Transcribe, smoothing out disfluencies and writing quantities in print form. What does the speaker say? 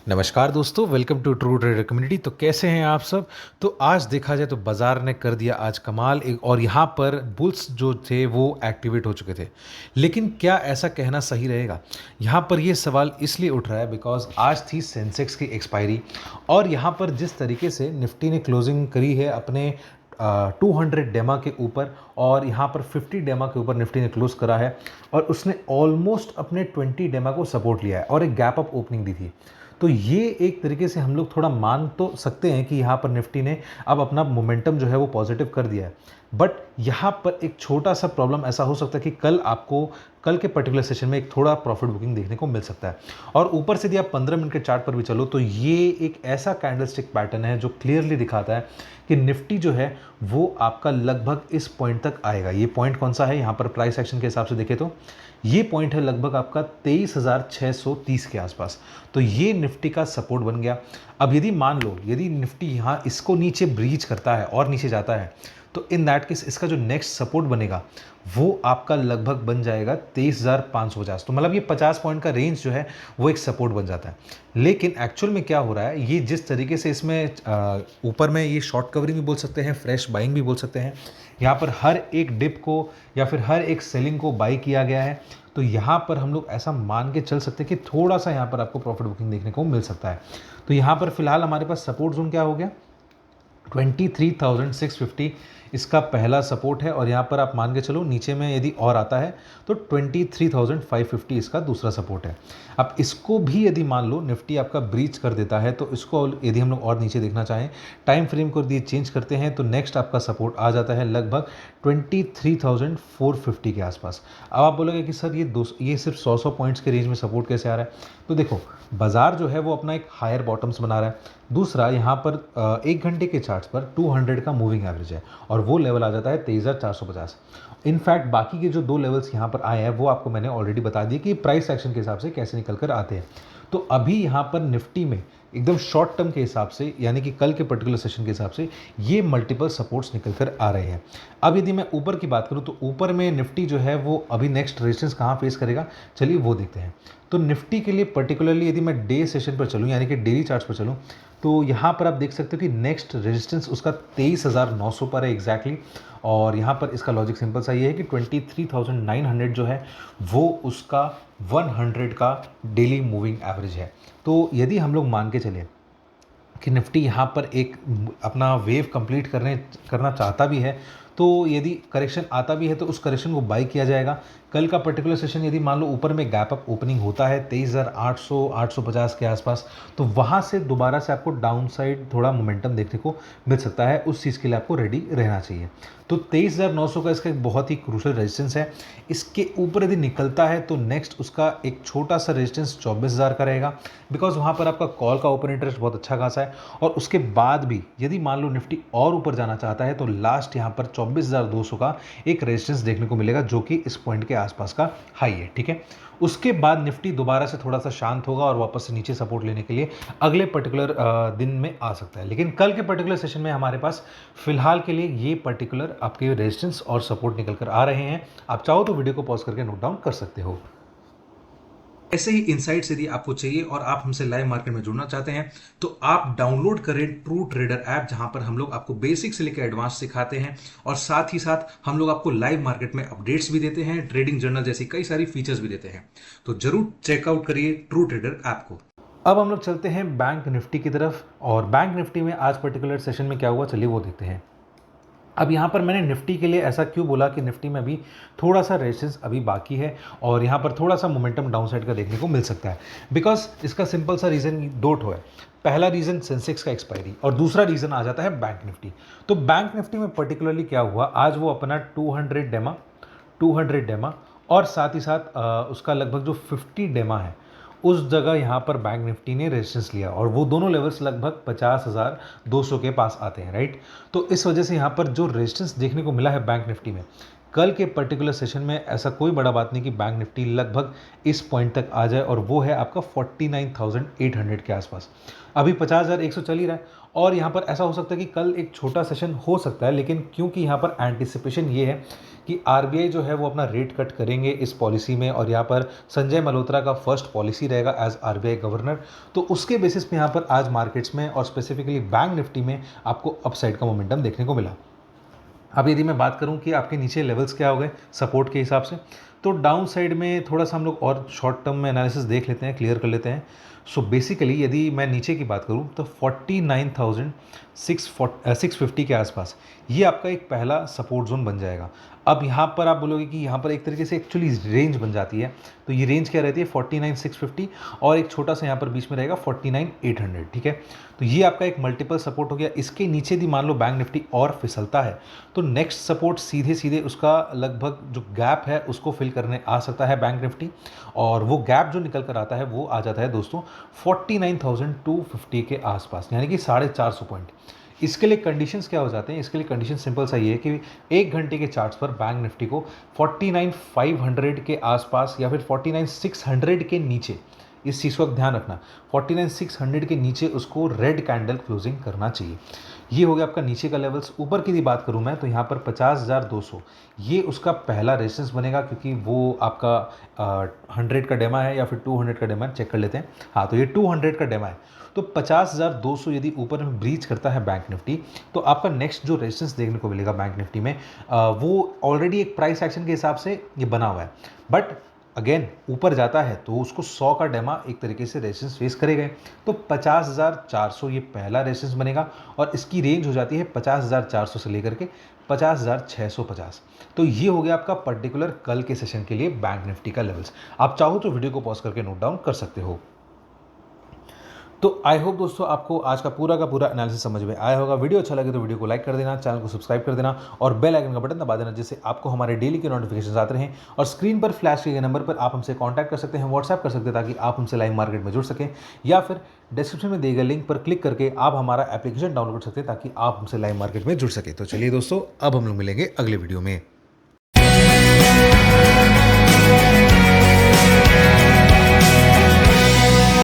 नमस्कार दोस्तों, welcome to true trader community. तो कैसे हैं आप सब। तो आज देखा जाए तो बाजार ने कर दिया आज कमाल एक, और यहाँ पर बुल्स जो थे वो एक्टिवेट हो चुके थे। लेकिन क्या ऐसा कहना सही रहेगा? यहाँ पर ये सवाल इसलिए उठ रहा है बिकॉज आज थी सेंसेक्स की एक्सपायरी, और यहाँ पर जिस तरीके से निफ्टी ने क्लोजिंग करी है अपने 200 डेमा के ऊपर, और यहाँ पर 50 डेमा के ऊपर निफ्टी ने क्लोज करा है, और उसने ऑलमोस्ट अपने 20 डेमा को सपोर्ट लिया है और एक गैप अप ओपनिंग दी थी। तो ये एक तरीके से हम लोग थोड़ा मान तो सकते हैं कि यहाँ पर निफ्टी ने अब अपना मोमेंटम जो है वो पॉजिटिव कर दिया है। बट यहाँ पर एक छोटा सा प्रॉब्लम ऐसा हो सकता है कि कल के पर्टिकुलर सेशन में एक थोड़ा प्रॉफिट बुकिंग देखने को मिल सकता है। और ऊपर से यदि आप 15 मिनट के चार्ट पर भी चलो तो ये एक ऐसा कैंडलस्टिक पैटर्न है जो क्लियरली दिखाता है कि निफ्टी जो है वो आपका लगभग इस पॉइंट तक आएगा। ये पॉइंट कौन सा है? यहाँ पर प्राइस एक्शन के हिसाब से देखें तो ये पॉइंट है लगभग आपका 23,630 के आसपास। तो ये निफ्टी का सपोर्ट बन गया। अब यदि मान लो यदि निफ्टी यहाँ इसको नीचे ब्रीच करता है और नीचे जाता है, तो इन दैट केस इसका जो नेक्स्ट सपोर्ट बनेगा वो आपका लगभग बन जाएगा 23,550। तो मतलब ये 50 पॉइंट का रेंज जो है वो एक सपोर्ट बन जाता है। लेकिन एक्चुअल में क्या हो रहा है, ये जिस तरीके से इसमें ऊपर में ये शॉर्ट कवरिंग भी बोल सकते हैं, फ्रेश बाइंग भी बोल सकते हैं, यहाँ पर हर एक डिप को या फिर हर एक सेलिंग को बाई किया गया है। तो यहाँ पर हम लोग ऐसा मान के चल सकते हैं कि थोड़ा सा यहाँ पर आपको प्रॉफिट बुकिंग देखने को मिल सकता है। तो यहाँ पर फिलहाल हमारे पास सपोर्ट जोन क्या हो गया, 23,650 इसका पहला सपोर्ट है, और यहाँ पर आप मान के चलो नीचे में यदि और आता है तो 23,550 इसका दूसरा सपोर्ट है। अब इसको भी यदि मान लो निफ्टी आपका ब्रीच कर देता है, तो इसको यदि हम लोग और नीचे देखना चाहें, टाइम फ्रेम को यदि चेंज करते हैं तो नेक्स्ट आपका सपोर्ट आ जाता है लगभग 23,450 के आसपास। अब आप बोलोगे कि सर ये सिर्फ 100 पॉइंट्स के रेंज में सपोर्ट कैसे आ रहा है? तो देखो, बाजार जो है वो अपना एक हायर बॉटम्स बना रहा है। दूसरा, यहाँ पर एक घंटे के चार्ट्स पर 200 का मूविंग एवरेज है, और वो लेवल आ जाता है 23,450। इनफैक्ट बाकी के जो दो लेवल्स यहाँ पर आए हैं वो आपको मैंने ऑलरेडी बता दिए कि प्राइस एक्शन के हिसाब से कैसे निकल कर आते हैं। तो अभी यहाँ पर निफ्टी में एकदम शॉर्ट टर्म के हिसाब से, यानी कि कल के पर्टिकुलर सेशन के हिसाब से, ये मल्टीपल सपोर्ट्स निकल कर आ रहे हैं। अब यदि मैं ऊपर की बात करूं तो ऊपर में निफ्टी जो है वो अभी नेक्स्ट रेजिस्टेंस कहाँ फेस करेगा, चलिए वो देखते हैं। तो निफ्टी के लिए पर्टिकुलरली यदि मैं डे सेशन पर चलूँ, यानी कि डेली चार्ट्स पर चलूँ, तो यहाँ पर आप देख सकते हो कि नेक्स्ट रेजिस्टेंस उसका 23,900 पर है एग्जैक्टली। और यहाँ पर इसका लॉजिक सिंपल सा ये है कि 23,900 जो है वो उसका 100 का डेली मूविंग एवरेज है। तो यदि हम लोग मान के चले कि निफ्टी यहाँ पर एक अपना वेव कंप्लीट करना चाहता भी है, तो यदि करेक्शन आता भी है तो उस करेक्शन को बाई किया जाएगा। कल का पर्टिकुलर सेशन यदि मान लो ऊपर में गैप अप ओपनिंग होता है 23,800 850 के आसपास, तो वहाँ से दोबारा से आपको डाउन साइड थोड़ा मोमेंटम देखने को मिल सकता है। उस चीज़ के लिए आपको रेडी रहना चाहिए। तो 23,900 का इसका एक बहुत ही क्रूशल रेजिस्टेंस है। इसके ऊपर यदि निकलता है तो नेक्स्ट उसका एक छोटा सा रेजिस्टेंस 24,000 का रहेगा, बिकॉज वहाँ पर आपका कॉल का ओपन इंटरेस्ट बहुत अच्छा खासा है। और उसके बाद भी यदि मान लो निफ्टी और ऊपर जाना चाहता है तो लास्ट यहाँ पर 24,200 का एक रेजिस्टेंस देखने को मिलेगा, जो कि इस पॉइंट के आसपास का हाई है। ठीक है, उसके बाद निफ्टी दोबारा से थोड़ा सा शांत होगा और वापस से नीचे सपोर्ट लेने के लिए अगले पर्टिकुलर दिन में आ सकता है। लेकिन कल के पर्टिकुलर सेशन में हमारे पास फिलहाल के लिए ये पर्टिकुलर आपके रेजिस्टेंस और सपोर्ट निकल कर आ रहे हैं। आप चाहो तो वीडियो को पॉज करके नोट डाउन कर सकते हो। ऐसे ही इनसाइट्स यदि आपको चाहिए और आप हमसे लाइव मार्केट में जुड़ना चाहते हैं तो आप डाउनलोड करें ट्रू ट्रेडर ऐप, जहां पर हम लोग आपको बेसिक से लेकर एडवांस सिखाते हैं, और साथ ही साथ हम लोग आपको लाइव मार्केट में अपडेट्स भी देते हैं, ट्रेडिंग जर्नल जैसी कई सारी फीचर्स भी देते हैं। तो जरूर चेकआउट करिए ट्रू ट्रेडर ऐप को। अब हम लोग चलते हैं बैंक निफ्टी की तरफ, और बैंक निफ्टी में आज पर्टिकुलर सेशन में क्या हुआ चलिए वो देखते हैं। अब यहाँ पर मैंने निफ्टी के लिए ऐसा क्यों बोला कि निफ्टी में अभी थोड़ा सा रेजिस्टेंस अभी बाकी है, और यहाँ पर थोड़ा सा मोमेंटम डाउन साइड का देखने को मिल सकता है। बिकॉज इसका सिंपल सा रीज़न दो ठो है। पहला रीज़न सेंसेक्स का एक्सपायरी, और दूसरा रीज़न आ जाता है बैंक निफ्टी। तो बैंक निफ्टी में पर्टिकुलरली क्या हुआ, आज वो अपना 200 डेमा और साथ ही साथ उसका लगभग जो 50 डेमा है उस जगह यहाँ पर बैंक निफ्टी ने रेजिस्टेंस लिया, और वो दोनों लेवल्स लगभग 50,200 के पास आते हैं, राइट। तो इस वजह से यहाँ पर जो रेजिस्टेंस देखने को मिला है बैंक निफ्टी में कल के पर्टिकुलर सेशन में, ऐसा कोई बड़ा बात नहीं कि बैंक निफ्टी लगभग इस पॉइंट तक आ जाए, और वो है आपका 49,800 के आसपास। अभी 50,100 चल ही रहा है, और यहाँ पर ऐसा हो सकता है कि कल एक छोटा सेशन हो सकता है, लेकिन क्योंकि यहाँ पर एंटिसिपेशन ये है कि आरबीआई जो है वो अपना रेट कट करेंगे इस पॉलिसी में, और यहाँ पर संजय मल्होत्रा का फर्स्ट पॉलिसी रहेगा एज आरबीआई गवर्नर, तो उसके बेसिस पे यहाँ पर आज मार्केट्स में और स्पेसिफिकली बैंक निफ्टी में आपको अपसाइड का मोमेंटम देखने को मिला। अब यदि मैं बात करूं कि आपके नीचे लेवल्स क्या हो गए सपोर्ट के हिसाब से, तो डाउन साइड में थोड़ा सा हम लोग और शॉर्ट टर्म में एनालिसिस देख लेते हैं, क्लियर कर लेते हैं। सो बेसिकली यदि मैं नीचे की बात करूं तो 49,650 के आसपास ये आपका एक पहला सपोर्ट जोन बन जाएगा। अब यहाँ पर आप बोलोगे कि यहाँ पर एक तरीके से एक्चुअली रेंज बन जाती है, तो ये रेंज क्या रहती है 49,650 और एक छोटा सा यहाँ पर बीच में रहेगा 49,800, ठीक है। तो ये आपका एक मल्टीपल सपोर्ट हो गया। इसके नीचे यदि मान लो बैंक निफ्टी और फिसलता है तो नेक्स्ट सपोर्ट सीधे सीधे उसका लगभग जो गैप है उसको फिल करने आ सकता है बैंक निफ्टी, और वो गैप जो निकल कर आता है वो आ जाता है दोस्तों 49,250 के आसपास, यानी कि 450 पॉइंट। इसके लिए कंडीशंस क्या हो जाते हैं, इसके लिए कंडीशन सिंपल सा ये है कि एक घंटे के चार्ट्स पर बैंक निफ्टी को 49,500 के आसपास या फिर 49,600 के नीचे, इस चीज़ को ध्यान रखना, 49,600 के नीचे उसको रेड कैंडल क्लोजिंग करना चाहिए। ये हो गया आपका नीचे का लेवल्स। ऊपर की बात करूं मैं तो यहाँ पर 50,200 ये उसका पहला रेजिस्टेंस बनेगा, क्योंकि वो आपका 100 का डेमा है या फिर 200 का डेमा है, चेक कर लेते हैं। हाँ, तो ये 200 का डेमा है, तो 50,200 यदि ऊपर में ब्रीच करता है बैंक निफ्टी, तो आपका नेक्स्ट जो रेजिस्टेंस देखने को मिलेगा बैंक निफ्टी में वो ऑलरेडी एक प्राइस एक्शन के हिसाब से ये बना हुआ है, बट अगेन ऊपर जाता है तो उसको 100 का डेमा एक तरीके से रेजिस्टेंस फेस करेगा। तो 50,400 ये पहला रेजिस्टेंस बनेगा, और इसकी रेंज हो जाती है 50,400 से लेकर के 50,650। तो ये हो गया आपका पर्टिकुलर कल के सेशन के लिए बैंक निफ्टी का लेवल्स। आप चाहो तो वीडियो को पॉज करके नोट डाउन कर सकते हो। तो आई होप दोस्तों आपको आज का पूरा एनालिसिस समझ में आया होगा। वीडियो अच्छा लगे तो वीडियो को लाइक कर देना, चैनल को सब्सक्राइब कर देना और बेल आइकन का बटन दबा देना, जिससे आपको हमारे डेली के नोटिफिकेशन आते रहें। और स्क्रीन पर फ्लैश किए गए नंबर पर आप हमसे कॉन्टैक्ट कर सकते हैं, व्हाट्सएप कर सकते हैं, ताकि आप हमसे लाइव मार्केट में जुड़ सकें, या फिर डिस्क्रिप्शन में दिए गए लिंक पर क्लिक करके आप हमारा एप्लीकेशन डाउनलोड कर सकते हैं ताकि आप हमसे लाइव मार्केट में जुड़ सकें। तो चलिए दोस्तों, अब हम लोग मिलेंगे अगले वीडियो में।